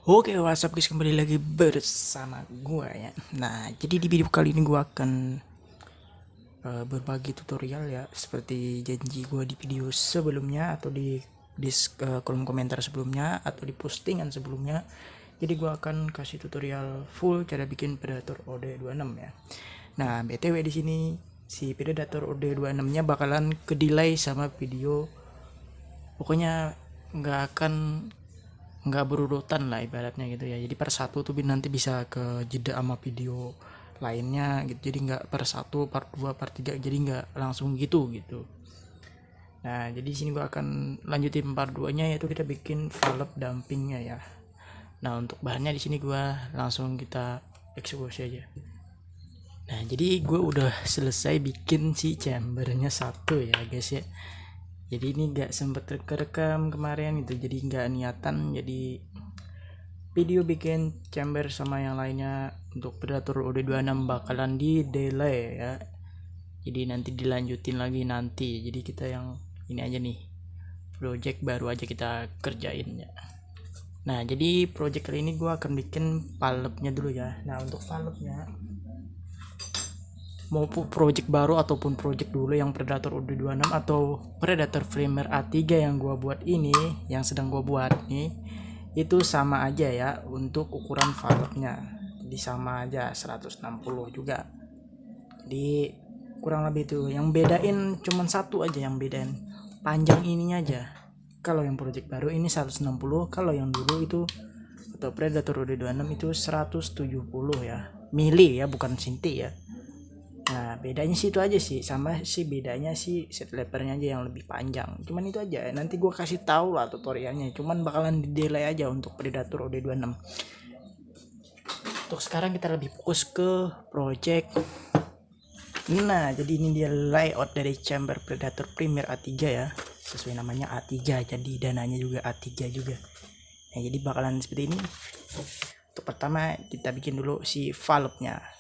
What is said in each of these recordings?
Oke, WhatsApp guys, kembali lagi bersama gua ya. Nah, jadi di video kali ini gua akan berbagi tutorial ya, seperti janji gua di video sebelumnya atau di kolom komentar sebelumnya atau di postingan sebelumnya. Jadi gua akan kasih tutorial full cara bikin Predator OD26 ya. Nah, BTW di sini si Predator OD26-nya bakalan ke delay sama video. Pokoknya nggak berurutan lah ibaratnya gitu ya, jadi per satu tuh nanti bisa ke jeda sama video lainnya gitu, jadi nggak per satu, part 2, part 3, jadi nggak langsung gitu. Nah, jadi di sini gua akan lanjutin part 2 nya, yaitu kita bikin valve dampingnya ya. Nah, untuk bahannya di sini gua langsung kita eksekusi aja. Nah, jadi gue udah selesai bikin si chambernya satu ya guys ya. Jadi ini nggak sempet rekam kemarin gitu, jadi nggak niatan, jadi video bikin chamber sama yang lainnya untuk Predator OD26 bakalan di delay ya, jadi nanti dilanjutin lagi nanti. Jadi kita yang ini aja nih, project baru aja kita kerjain ya. Nah, jadi project kali ini gue akan bikin valve-nya dulu ya. Nah, untuk valve-nya mau project baru ataupun project dulu yang Predator OD26 atau Predator Framer A3 yang gua buat ini, yang sedang gua buat nih, itu sama aja ya untuk ukuran valve-nya. Jadi sama aja 160 juga. Jadi kurang lebih itu. Yang bedain cuman satu aja, yang bedain panjang ininya aja. Kalau yang project baru ini 160, kalau yang dulu itu atau Predator OD26 itu 170 ya. Mili ya, bukan senti ya. Nah, bedanya sih itu aja sih, sama sih bedanya sih set lepernya aja yang lebih panjang. Cuman itu aja. Nanti gua kasih tahu lah tutorialnya. Cuman bakalan di delay aja untuk Predator OD26. Untuk sekarang kita lebih fokus ke project. Nah, jadi ini dia layout dari chamber Predator Premier A3 ya. Sesuai namanya A3, jadi dananya juga A3 juga. Nah, jadi bakalan seperti ini. Untuk pertama kita bikin dulu si valve-nya.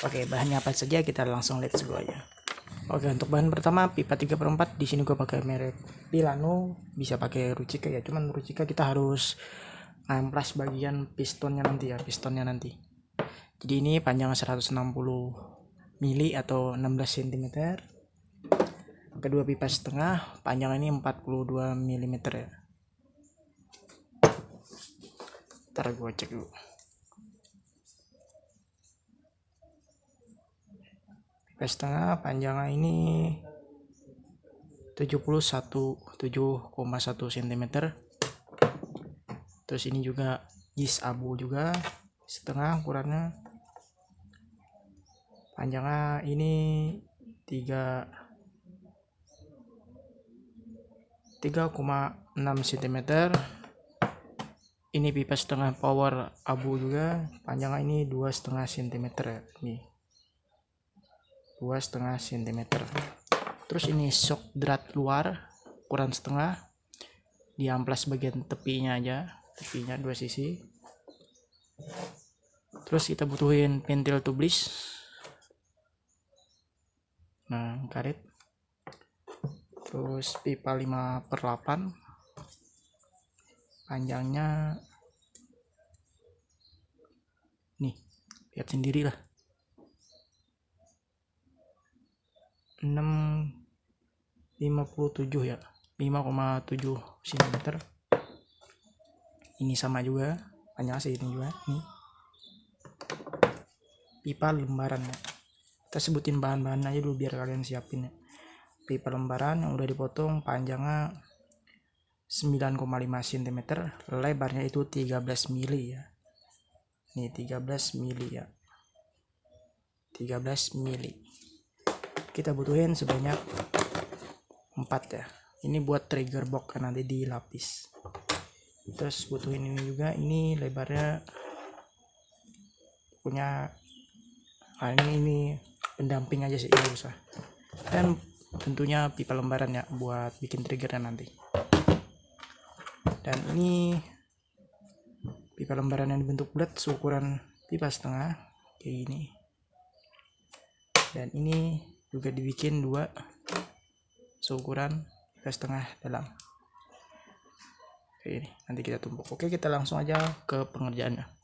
Oke, bahannya apa saja kita langsung let's go aja. Oke, untuk bahan pertama pipa 3/4. Di sini gua pakai merek Pilano, bisa pakai Ruchika ya. Cuman Ruchika kita harus amplas bagian pistonnya nanti ya, pistonnya nanti. Jadi ini panjang 160 mili atau 16 cm. Kedua pipa setengah, panjang ini 42 mm ya. Ntar gua cek dulu. Pipa setengah panjangnya ini 7,1 cm. Terus ini juga jis abu juga setengah ukurannya. Panjangnya ini 3,6 cm. Ini pipa setengah power abu juga, panjangnya ini 2,5 cm ya. Nih 2,5 cm. Terus ini shock drat luar ukuran setengah, diamplas bagian tepinya aja, tepinya dua sisi. Terus kita butuhin pentil tubeless, nah karet. Terus pipa 5/8, panjangnya nih lihat sendiri lah, 6,57 ya, 5,7 cm. Ini sama juga panjang ini juga nih. Pipa lembaran ya, kita sebutin bahan-bahan aja dulu biar kalian siapin ya. Pipa lembaran yang udah dipotong, panjangnya 9,5 cm, lebarnya itu 13 mili ya. Nih 13 mili ya, 13 mili. Kita butuhin sebanyak 4 ya. Ini buat trigger box kan nanti dilapis. Terus butuhin ini juga, ini lebarnya punya ini pendamping aja sih, ini usah. Dan tentunya pipa lembaran ya buat bikin triggernya nanti. Dan ini pipa lembaran yang dibentuk bulat seukuran pipa setengah kayak gini. Dan ini juga dibikin dua seukuran pipa setengah dalam. ini nanti kita tumbuk. Oke, kita langsung aja ke pengerjaannya.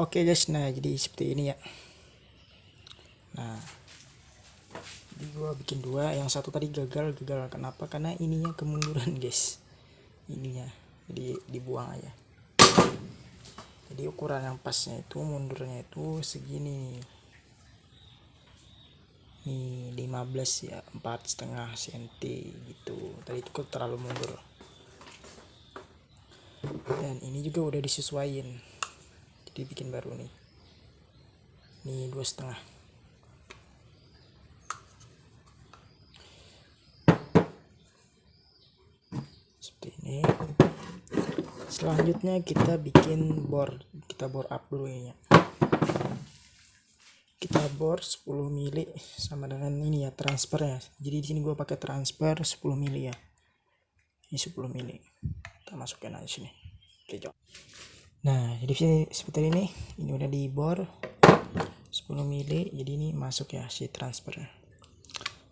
Oke guys, nah jadi seperti ini ya. Nah jadi gua bikin dua, yang satu tadi gagal. Kenapa? Karena ininya kemunduran guys, ininya, jadi dibuang aja. Jadi ukuran yang pasnya itu mundurnya itu segini nih, 15 ya, 4,5 cm gitu. Tadi itu terlalu mundur, dan ini juga udah disesuaikan, jadi bikin baru nih 2,5. Seperti ini. Selanjutnya kita bikin bor, kita bor up dulu ya. Kita bor 10 mili sama dengan ini ya, transfer ya. Jadi di sini gua pakai transfer 10 mili ya. Ini 10 mili. Kita masukin aja sini. Oke, coba. Nah, jadi sini seperti ini. Ini udah dibor 10 mili. Jadi ini masuk ya si transfer.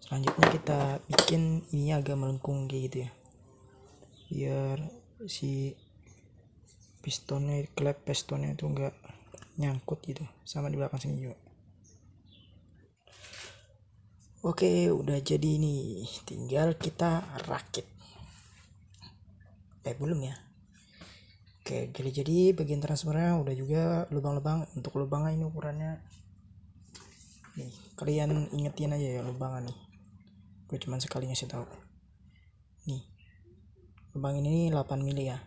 Selanjutnya kita bikin ini agak melengkung kayak gitu ya. Biar si pistonnya, klep pistonnya itu enggak nyangkut gitu, sama di belakang sini juga. Oke, udah jadi nih, tinggal kita rakit. Belum ya. Oke, jadi bagian transfernya udah juga. Lubang-lubang, untuk lubangnya ini ukurannya nih, kalian ingetin aja ya lubangnya nih. Gue cuman sekali ngasih tahu. Nih, lubang ini 8 mili ya,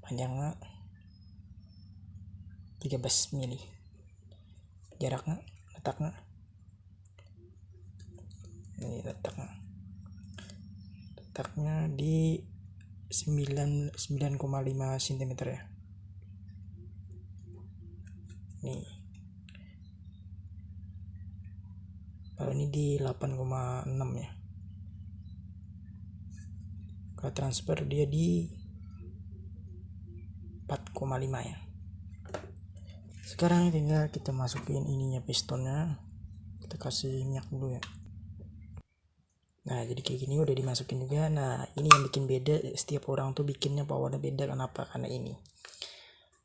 panjangnya 13 mili, jaraknya, letaknya ini, letaknya di 9,5 cm ya. Nih, kalau ini di 8,6 ya. Kalau transfer dia di 4,5 ya. Sekarang tinggal kita masukin ininya, pistonnya. Kita kasih minyak dulu ya. Nah, jadi kayak gini udah dimasukin juga. Nah, ini yang bikin beda, setiap orang tuh bikinnya powernya beda. Kenapa? Karena ini.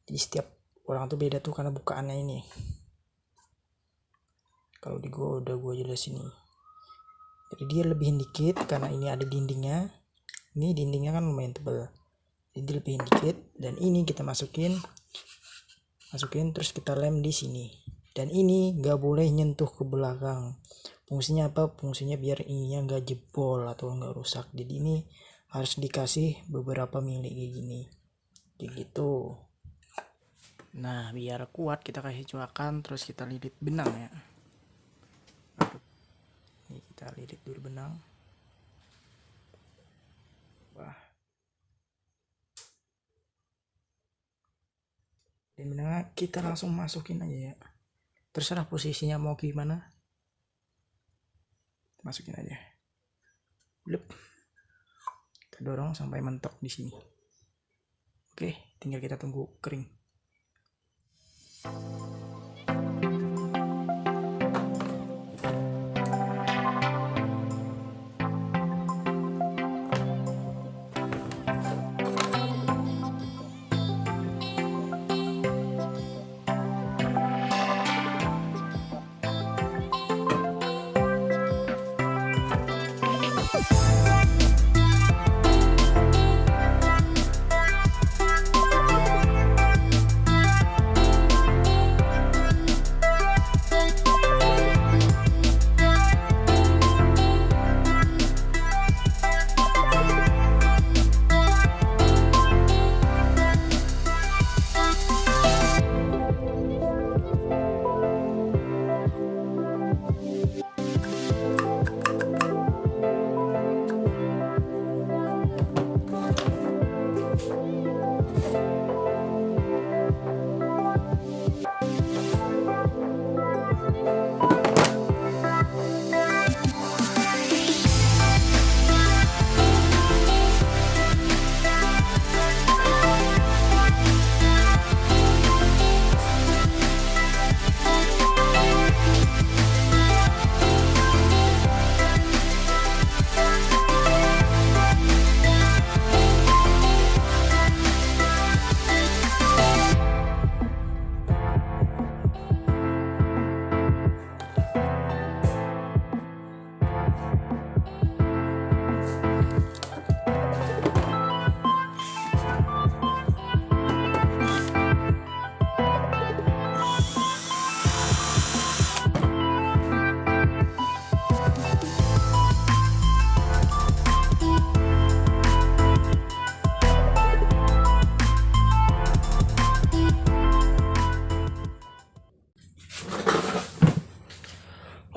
Jadi setiap orang tuh beda tuh karena bukaannya ini. Kalau di gua udah gua jelasin nih. Jadi dia lebihin dikit karena ini ada dindingnya. Ini dindingnya kan lumayan tebal. Jadi lebihin dikit, dan ini kita masukin terus kita lem di sini. Dan ini nggak boleh nyentuh ke belakang. Fungsinya apa? Fungsinya biar ininya nggak jebol atau nggak rusak. Jadi ini harus dikasih beberapa mili kayak gini, kayak gitu. Nah, biar kuat kita kasih coakan, terus kita lilit benang ya. Ini kita lilit dulu benang. Wah. Dan benangnya kita langsung masukin aja ya. Terserah posisinya mau gimana. Masukin aja. Blep. Kita dorong sampai mentok di sini. Oke, tinggal kita tunggu kering.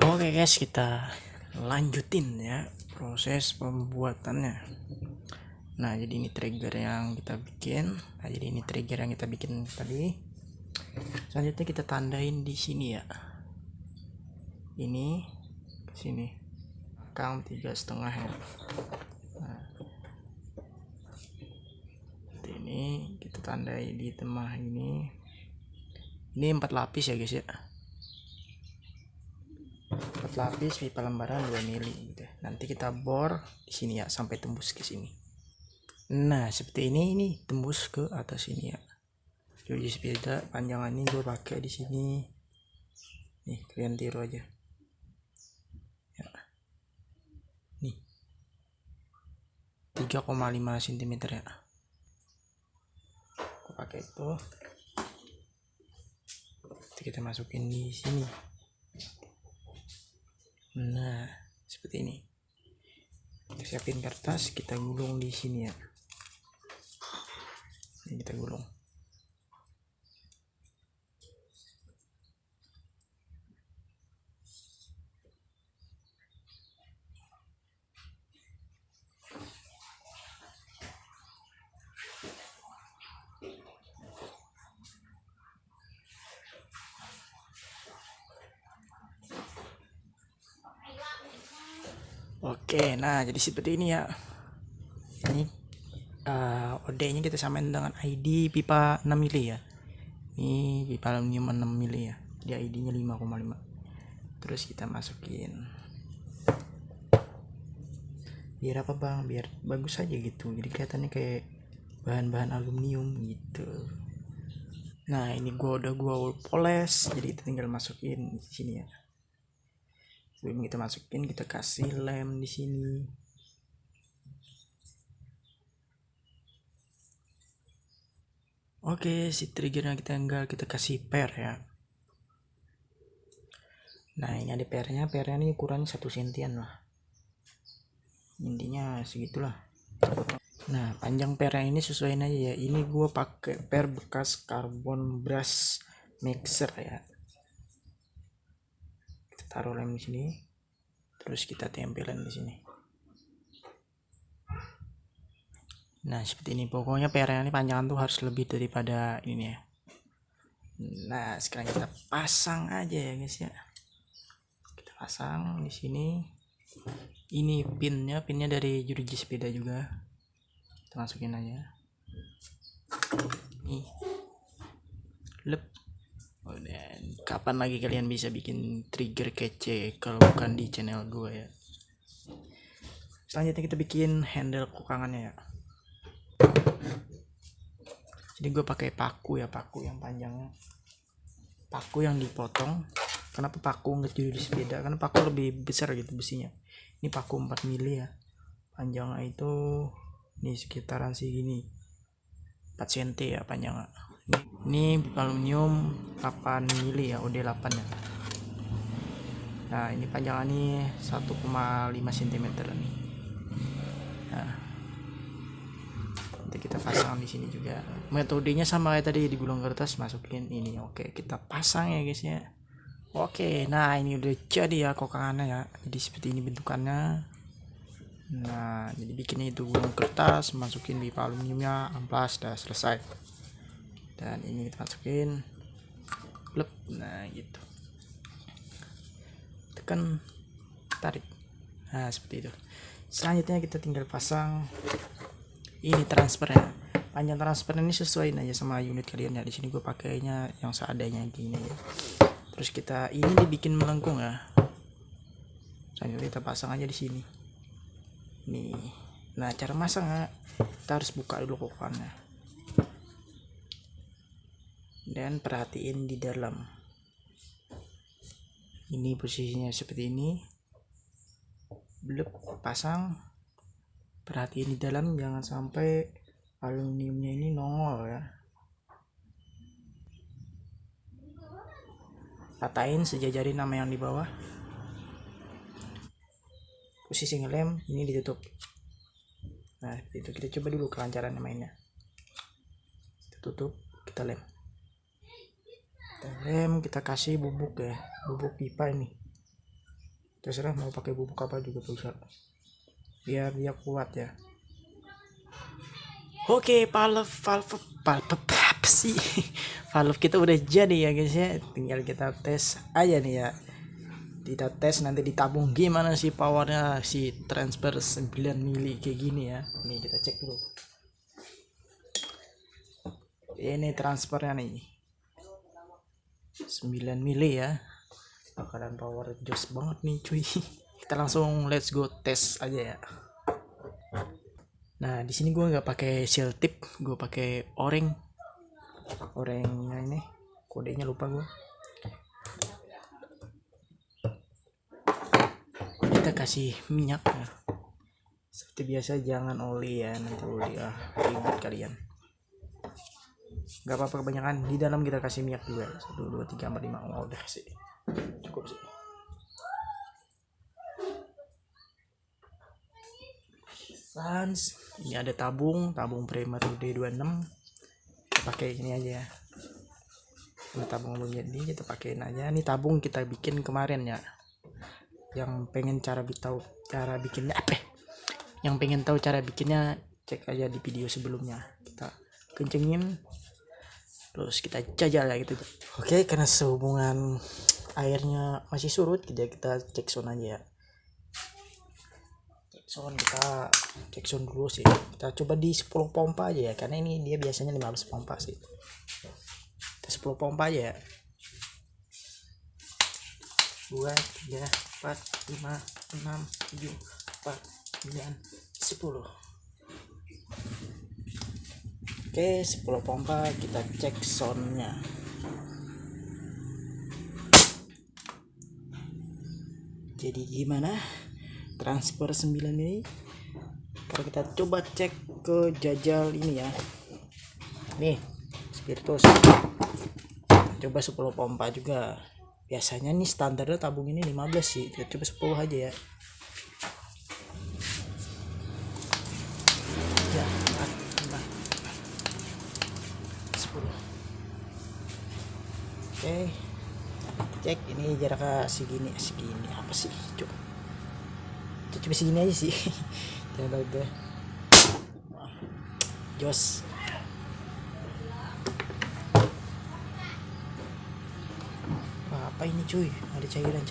Oke guys, kita lanjutin ya proses pembuatannya. Nah, jadi ini trigger yang kita bikin. Nah, jadi ini trigger yang kita bikin tadi. Selanjutnya kita tandain di sini ya. Ini ke sini. Count 3,5 ya. Nah, ini kita tandai di tengah ini. Ini 4 lapis ya guys ya. 4 lapis pipa lembaran 2 mili gitu. Nanti kita bor di sini ya sampai tembus ke sini. Nah, seperti ini tembus ke atas ini ya. Jadi sepeda panjangannya gue pakai di sini. Nih, kalian tiru aja. Ya. Nih. 3,5 cm ya. Gue pakai itu. Nanti kita masukin di sini. Nah, seperti ini. Kita siapin kertas, kita gulung di sini ya. Ini kita gulung. Oke, nah jadi seperti ini ya. Ini OD-nya kita samain dengan ID pipa 6 mili ya. Ini pipa aluminium 6 mili ya. Jadi ID-nya 5,5. Terus kita masukin. Biar apa bang? Biar bagus aja gitu. Jadi kelihatannya kayak bahan-bahan aluminium gitu. Nah ini udah gua poles. Jadi kita tinggal masukin di sini ya. Sebelum kita masukin, kita kasih lem di sini. Oke, si triggernya kita tinggal kita kasih per ya. Nah ini ada pernya ini ukurannya 1 sentian lah. Intinya segitulah. Nah panjang pernya ini sesuaiin aja ya. Ini gue pakai per bekas carbon brush mixer ya. Kita taruh lem di sini. Terus kita tempelin di sini. Nah seperti ini. Pokoknya pernya ini panjangan tuh harus lebih daripada ini ya. Nah sekarang kita pasang aja ya guys ya. Kita pasang di sini. Ini pinnya dari Juriji sepeda juga. Kita masukin aja. Nih. Lep. Oh, dan kapan lagi kalian bisa bikin trigger kece kalau bukan di channel gue ya. Selanjutnya kita bikin handle kokangannya ya. Jadi gue pakai paku ya, paku yang panjangnya. Paku yang dipotong. Kenapa paku nggak jadi di sepeda? Karena paku lebih besar gitu besinya. Ini paku 4 mili ya. Panjangnya itu nih sekitaran segini. 4 cm ya panjangnya. Ini aluminium 8 mili ya, OD8 ya. Nah ini panjangannya 1,5 cm nih. Nah, nanti kita pasang di sini juga. Metodenya sama kayak tadi, digulung kertas, masukin ini. Oke, kita pasang ya guys ya. Oke, nah ini udah jadi ya kokangannya ya. Jadi seperti ini bentukannya. Nah jadi bikinnya itu gulung kertas, masukin pipa aluminiumnya, amplas, udah selesai. Dan ini kita masukin. Lep, nah gitu. Tekan, tarik. Nah seperti itu. Selanjutnya kita tinggal pasang ini transfernya. Panjang transfer ini sesuaiin aja sama unit kalian ya. Di sini gue pakainya yang seadanya gini ya. Terus kita ini dibikin melengkung ya. Selanjutnya kita pasang aja di sini. Nih. Nah cara masang ya, kita harus buka dulu kokannya. Dan perhatiin di dalam. Ini posisinya seperti ini. Blep, pasang. Perhatiin di dalam jangan sampai aluminiumnya ini nongol ya. Ratain sejajarin sama yang di bawah. Posisi ngelem ini ditutup. Nah itu kita coba dulu kelancaran mainnya. Kita tutup, kita lem. Kita lem, kita kasih bubuk ya, bubuk pipa ini. terserah mau pakai bubuk apa juga bisa biar dia kuat ya. Oke, valve apa sih? Valve kita udah jadi ya guys ya, tinggal kita tes aja nih ya. Kita tes nanti ditabung gimana sih powernya si transfer 9 mili kayak gini ya. Nih kita cek dulu. Ini transfernya nih 9 mili ya, bakalan power jos banget nih cuy. Kita langsung let's go tes aja ya. Nah di sini gue nggak pakai seal tip, gue pakai orangnya ini, kodenya lupa gue. Kita kasih minyak ya. Seperti biasa jangan oli ya, nanti oli ribet kalian. Gak apa-apa kebanyakan, di dalam kita kasih minyak juga. 1 2 3 4 5. Oh, udah sih, cukup sih. Sans ini ada tabung primer D26, kita pakai ini aja ya. Ini tabung belum jadi, kita pakein aja. Ini tabung kita bikin kemarin ya. Yang pengen tahu cara bikinnya apa? Yang pengen tahu cara bikinnya cek aja di video sebelumnya. Kita kencengin terus kita jajal ya gitu. Oke, karena sehubungan airnya masih surut, kita cek sound aja ya. Kita cek sound dulu sih. Kita coba di 10 pompa aja ya, karena ini dia biasanya 15 pompa sih. Kita 10 pompa aja ya. 2 3 4 5 6 7 8 9 10. Oke, 10 pompa kita cek soundnya. Jadi gimana transfer 9 ini? Kalau kita coba cek ke jajal ini ya, nih Spiritus, coba 10 pompa juga. Biasanya nih standarnya tabung ini 15 sih, kita coba 10 aja ya. Ya 4 5 10. Oke, cek ini jaraknya segini apa sih, coba segini aja sih. Jangan tahu deh, jos. Apa ini cuy, ada cairan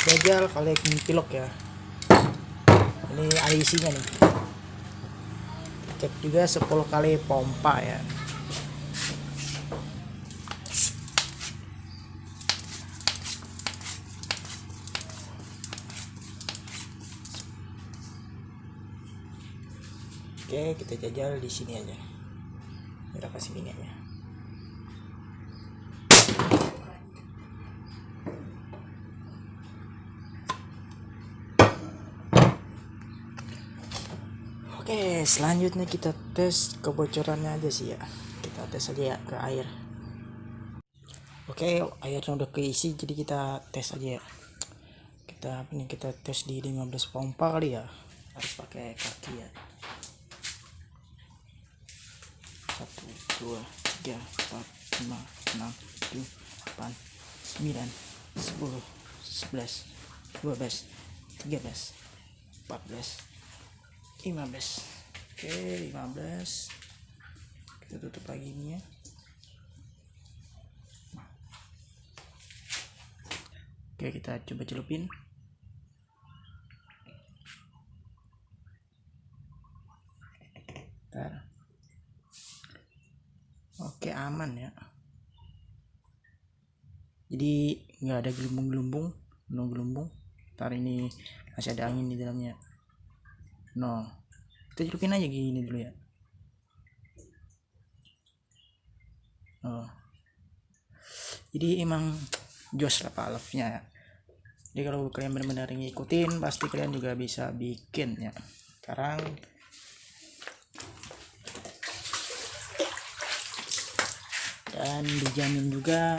jajal kalau yang pilok ya. Ini IC nya nih, cek juga 10 kali pompa ya. Oke, kita jajal di sini aja. Kita kasih gini aja. Oke, selanjutnya kita tes kebocorannya aja sih ya. Kita tes aja ya ke air. Oke, airnya udah keisi, jadi kita tes aja ya. Kita tes di 15 pompa kali ya. Harus pakai kaki ya. 1 2 3 4 5 6 7 8 9 10 11 12 13 14 15. Oke, 15. Kita tutup lagi ini ya. Oke, kita coba celupin. Bentar. Oke, aman ya. Jadi nggak ada gelembung-gelembung, no gelembung. Ntar ini masih ada angin di dalamnya. No, kita celupin aja gini dulu ya. Oh, jadi emang jos lah valve-nya ya. Jadi kalau kalian benar-benar ngikutin, pasti kalian juga bisa bikin ya. Sekarang dan dijamin juga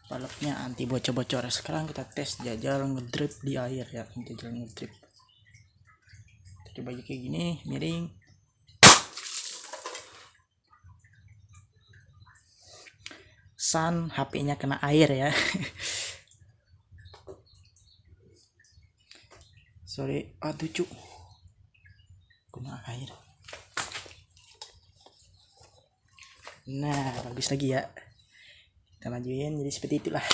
valve-nya anti bocor-bocor. Sekarang kita tes jajal ngedrip di air ya, jajal ngedrip. Coba aja kayak gini, miring. kepanasan, HP-nya kena air ya. Sorry, aduh cuk, kena air. Nah, bagus lagi ya. Kita majuin, jadi seperti itulah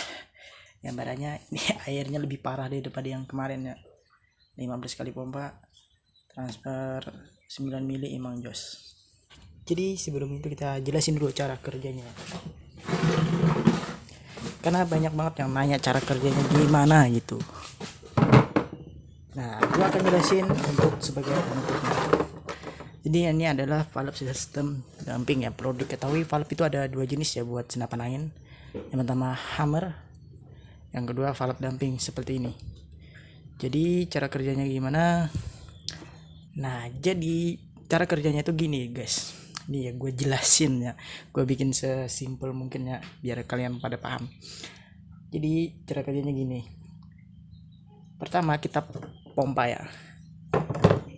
gambarannya. Ini airnya lebih parah daripada yang kemarin ya. 15 kali pompa, transfer 9 mili emang jos. Jadi sebelum itu kita jelasin dulu cara kerjanya, karena banyak banget yang nanya cara kerjanya gimana gitu. Nah, gua akan jelasin untuk sebagai penutupnya. Jadi ini adalah valve sistem damping ya. Perlu diketahui valve itu ada dua jenis ya buat senapan angin. Yang pertama hammer, yang kedua valve damping seperti ini. Jadi cara kerjanya gimana? Nah, jadi cara kerjanya itu gini guys. Ini ya gue jelasin ya, gue bikin sesimpel mungkin ya biar kalian pada paham. Jadi cara kerjanya gini. Pertama kita pompa ya.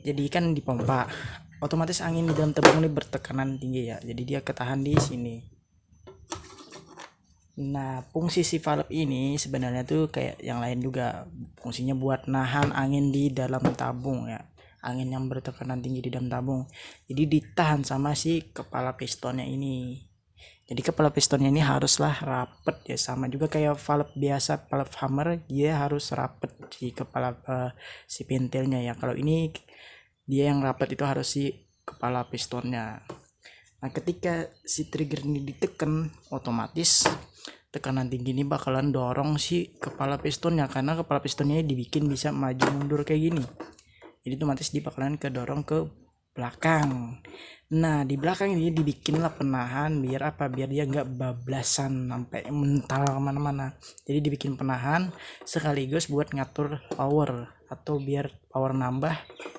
Jadi kan di pompa otomatis angin di dalam tabung ini bertekanan tinggi ya, jadi dia ketahan di sini. Nah, fungsi si valve ini sebenarnya tuh kayak yang lain juga, fungsinya buat nahan angin di dalam tabung ya, angin yang bertekanan tinggi di dalam tabung. Jadi ditahan sama si kepala pistonnya ini. Jadi kepala pistonnya ini haruslah rapet ya, sama juga kayak valve biasa, valve hammer dia harus rapet si kepala si pintilnya ya. Kalau ini dia yang rapat itu harus si kepala pistonnya. Nah, ketika si trigger ini ditekan, otomatis tekanan tinggi ini bakalan dorong si kepala pistonnya, karena kepala pistonnya dibikin bisa maju mundur kayak gini. Jadi otomatis dia bakalan kedorong ke belakang. Nah, di belakang ini dibikinlah penahan biar apa? Biar dia nggak bablasan sampai mental kemana-mana. Jadi dibikin penahan sekaligus buat ngatur power, atau biar power nambah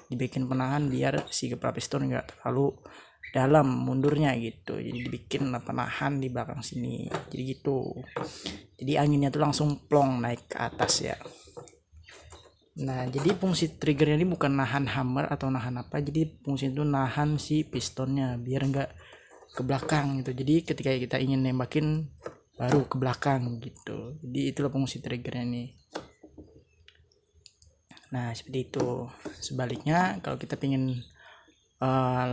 dibikin penahan biar si kepala piston nggak terlalu dalam mundurnya gitu. Jadi dibikin penahan di belakang sini. Jadi gitu. Jadi anginnya tuh langsung plong naik ke atas ya. Nah, jadi fungsi triggernya ini bukan nahan hammer atau nahan apa, jadi fungsi itu nahan si pistonnya biar nggak ke belakang gitu. Jadi ketika kita ingin nembakin baru ke belakang gitu. Jadi itulah fungsi triggernya ini. Nah, seperti itu. Sebaliknya kalau kita ingin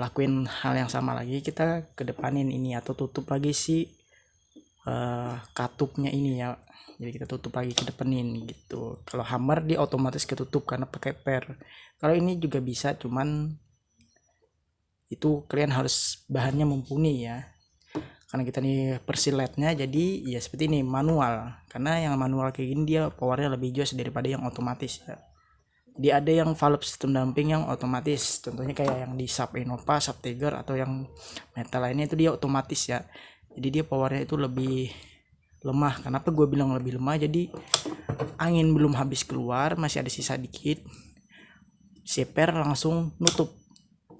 lakuin hal yang sama lagi, kita kedepanin ini atau tutup lagi si katupnya ini ya. Jadi kita tutup lagi, ke depanin gitu. Kalau hammer dia otomatis ketutup karena pakai per. Kalau ini juga bisa, cuman itu kalian harus bahannya mumpuni ya, karena kita nih persiletnya, jadi ya seperti ini manual. Karena yang manual kayak gini dia powernya lebih jos daripada yang otomatis ya. Jadi ada yang valve sistem damping yang otomatis, contohnya kayak yang di Sub Innova, Sub Tiger atau yang metal lainnya itu dia otomatis ya. Jadi dia powernya itu lebih lemah. Kenapa gue bilang lebih lemah? Jadi angin belum habis keluar, masih ada sisa dikit, seper langsung nutup.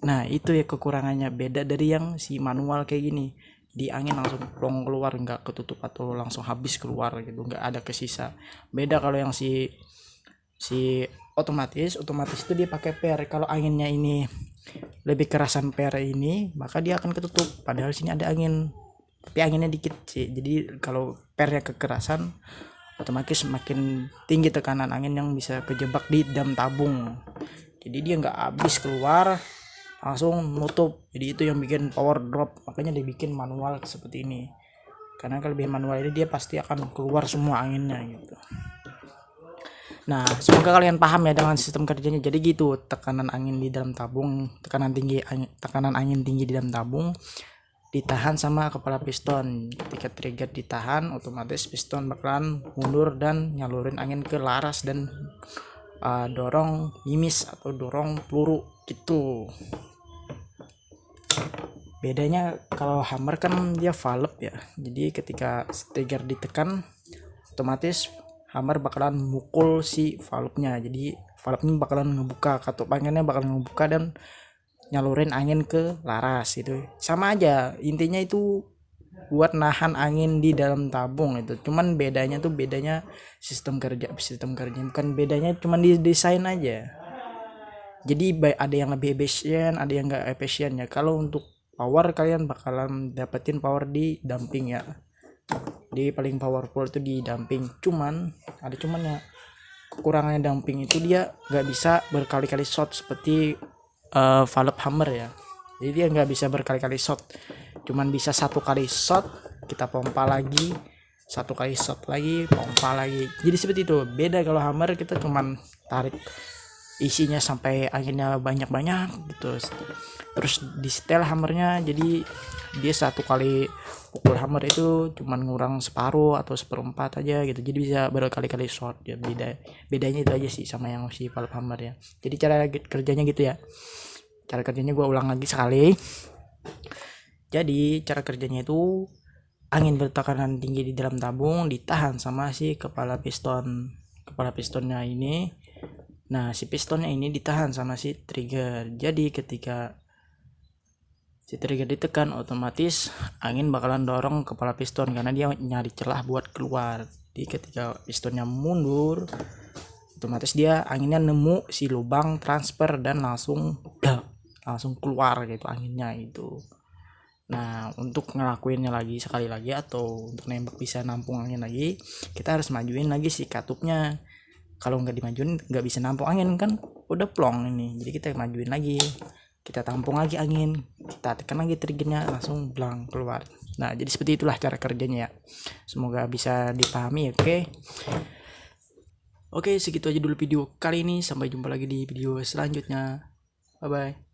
Nah, itu ya kekurangannya, beda dari yang si manual kayak gini. Di angin langsung plong keluar, nggak ketutup atau langsung habis keluar gitu, nggak ada kesisa. Beda kalau yang si otomatis itu dia pakai per. Kalau anginnya ini lebih kerasan per ini, maka dia akan ketutup. Padahal sini ada angin, tapi anginnya dikit sih. Jadi kalau pernya kekerasan, otomatis makin tinggi tekanan angin yang bisa kejebak di dalam tabung. Jadi dia nggak habis keluar, langsung nutup. Jadi itu yang bikin power drop. Makanya dibikin manual seperti ini. Karena kalau lebih manual ini dia pasti akan keluar semua anginnya gitu. Nah, semoga kalian paham ya dengan sistem kerjanya. Jadi gitu, tekanan angin di dalam tabung, tekanan angin tinggi di dalam tabung ditahan sama kepala piston. Ketika trigger ditahan, otomatis piston bakalan mundur dan nyalurin angin ke laras dan dorong mimis atau dorong peluru gitu. Bedanya kalau hammer kan dia valve ya. Jadi ketika trigger ditekan, otomatis hammer bakalan mukul si valve-nya. Jadi valve ini bakalan ngebuka, katup anginnya bakalan ngebuka dan nyalurin angin ke laras gitu. Sama aja, intinya itu buat nahan angin di dalam tabung itu. Cuman bedanya sistem kerja bukan bedanya, cuman di desain aja. Jadi ada yang lebih efisien, ada yang enggak efisien ya. Kalau untuk power kalian bakalan dapetin power di damping ya. Jadi paling powerful itu di dumping. Cuman ada cumannya, kekurangannya dumping itu dia nggak bisa berkali-kali shot seperti valve hammer ya. Jadi dia nggak bisa berkali-kali shot, cuman bisa satu kali shot kita pompa lagi, satu kali shot lagi pompa lagi. Jadi seperti itu. Beda kalau hammer kita cuman tarik isinya sampai anginnya banyak-banyak gitu. Terus di setel hammernya, jadi dia satu kali pukul hammer itu cuman ngurang separuh atau seperempat aja gitu, jadi bisa berkali-kali shot ya. Bedanya itu aja sih sama yang si valve hammer ya. Jadi cara kerjanya gitu ya. Cara kerjanya gue ulang lagi sekali. Jadi cara kerjanya itu angin bertekanan tinggi di dalam tabung ditahan sama si kepala pistonnya ini. Nah si pistonnya ini ditahan sama si trigger. Jadi ketika si trigger ditekan, otomatis angin bakalan dorong kepala piston karena dia nyari celah buat keluar. Jadi ketika pistonnya mundur, otomatis dia anginnya nemu si lubang transfer dan langsung keluar gitu anginnya itu. Nah untuk ngelakuinnya lagi sekali lagi atau untuk nembak bisa nampung angin lagi, kita harus majuin lagi si katupnya. Kalau nggak dimajuin nggak bisa nampung angin kan, udah plong ini. Jadi kita majuin lagi, kita tampung lagi angin, kita tekan lagi triggernya, langsung blang keluar. Nah jadi seperti itulah cara kerjanya ya. Semoga bisa dipahami. Oke, segitu aja dulu video kali ini. Sampai jumpa lagi di video selanjutnya. Bye bye.